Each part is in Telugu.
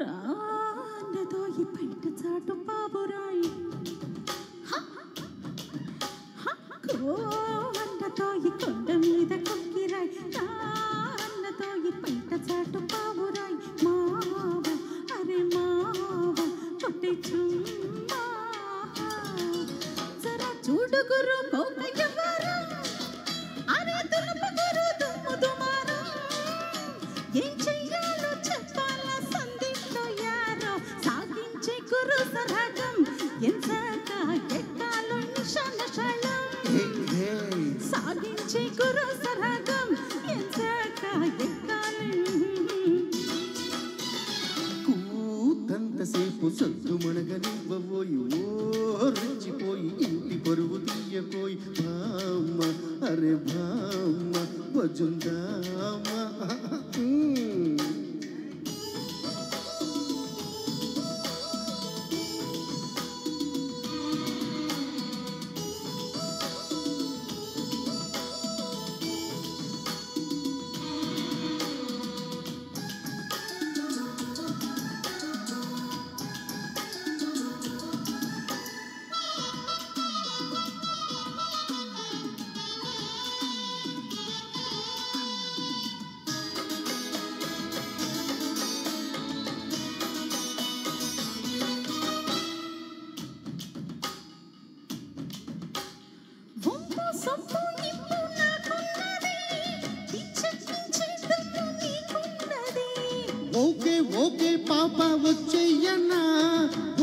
రాన్నదో ఈ బయట చాటు బాబురాయి అన్నతో ఈ కొండ మీద కొక్కిరాయి రాన్నదో ఈ బయట చాటు బాబురాయి మావ అరే మావ కొట్టే చుమ్మా జరా చూడుగురు కోకయ్యవారు అరే దులుపుగురు దుమ్ము దుమారు ఏం చెయ్యాలో చెప్పాల సందిట్లో యారో సాగించే గురు సరగం ఎంతక ఎక్కాలో నిషానషాళం సాగించే గురు సరగం ఎంతక ఎక్కాలి కూతంతసేపు సద్దు మనగనివ్వబోయి ఓ రెచ్చిపోయి ఇంటి పరువు తీయపోయి భామ అరే భామ వజుందామా ఓకే ఓకే పాప వచ్చేయనా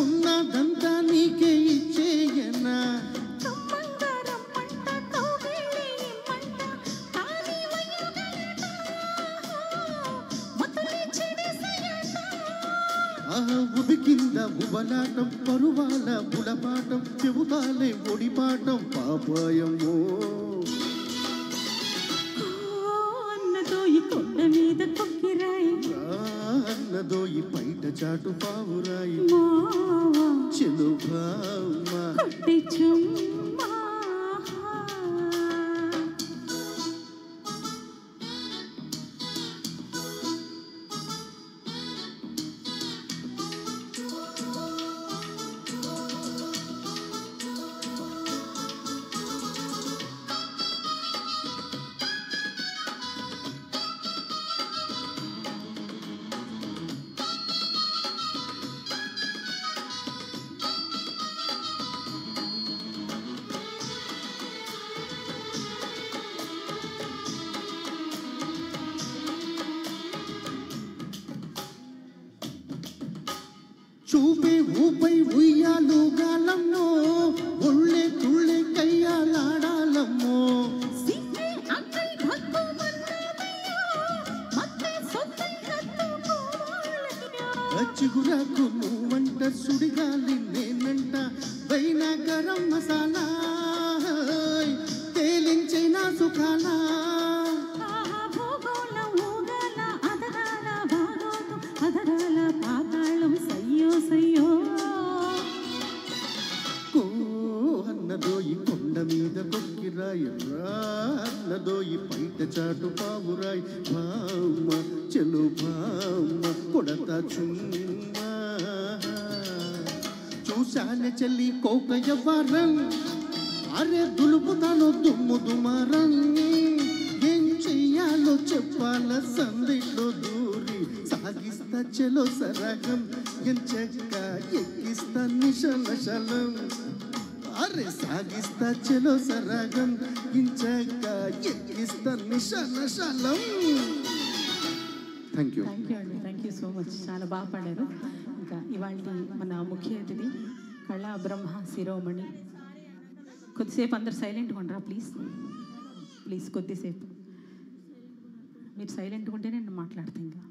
ఉన్నదంతా నీకే ఇచ్చేయనా ఉబికింద ఉబలాటం పరువాల బుడపాటం చెబుతాలే ఒడిపాటం పాపాయమో అన్నదో ఈ కొండ మీద కొక్కిరాయి అన్నదో ఈ బయట చాటు పావురాయి చెలు భామ కొట్టే చుమ్మా చూపే ఊపై ఉయ్యాలు గాలమ్మో ఒళ్ళే తుళ్ళే కయ్యాలాడాలమ్మో చిగురాకు నువ్వంట సుడిగాలి నేనంట పైన గరం మసాలా తేలించైనా సుఖాలా అన్నదో ఈ కొండ మీద కొక్కిరాయి అన్నదో ఈ బయట చాటు పావురాయి భామ చెలు భామ కొడతా చుమ్మా చూశానే చెల్లి కోకయ్యవారం అరే దులుపుతాను దుమ్ము దుమారం ఏం చెయ్యాలో చెప్పాల సందిట్లో దూరి సాగిస్తా చెలో సరగం ఎంచక్క ఎక్కిస్తా నిశలశలం అరే సాగిస్తా చెలో సరగం ఇంచక్క ఎక్కిస్తా నిశలశలం థ్యాంక్ యూ అండి థ్యాంక్ యూ సో మచ్ చాలా బాగా పాడారు ఇంకా ఇవాళ మన ముఖ్య అతిథి కళా బ్రహ్మ శిరోమణి కొద్దిసేపు అందరు సైలెంట్గా ఉండరా ప్లీజ్ ప్లీజ్ కొద్దిసేపు మీరు సైలెంట్గా ఉంటే నేను మాట్లాడతాను ఇంకా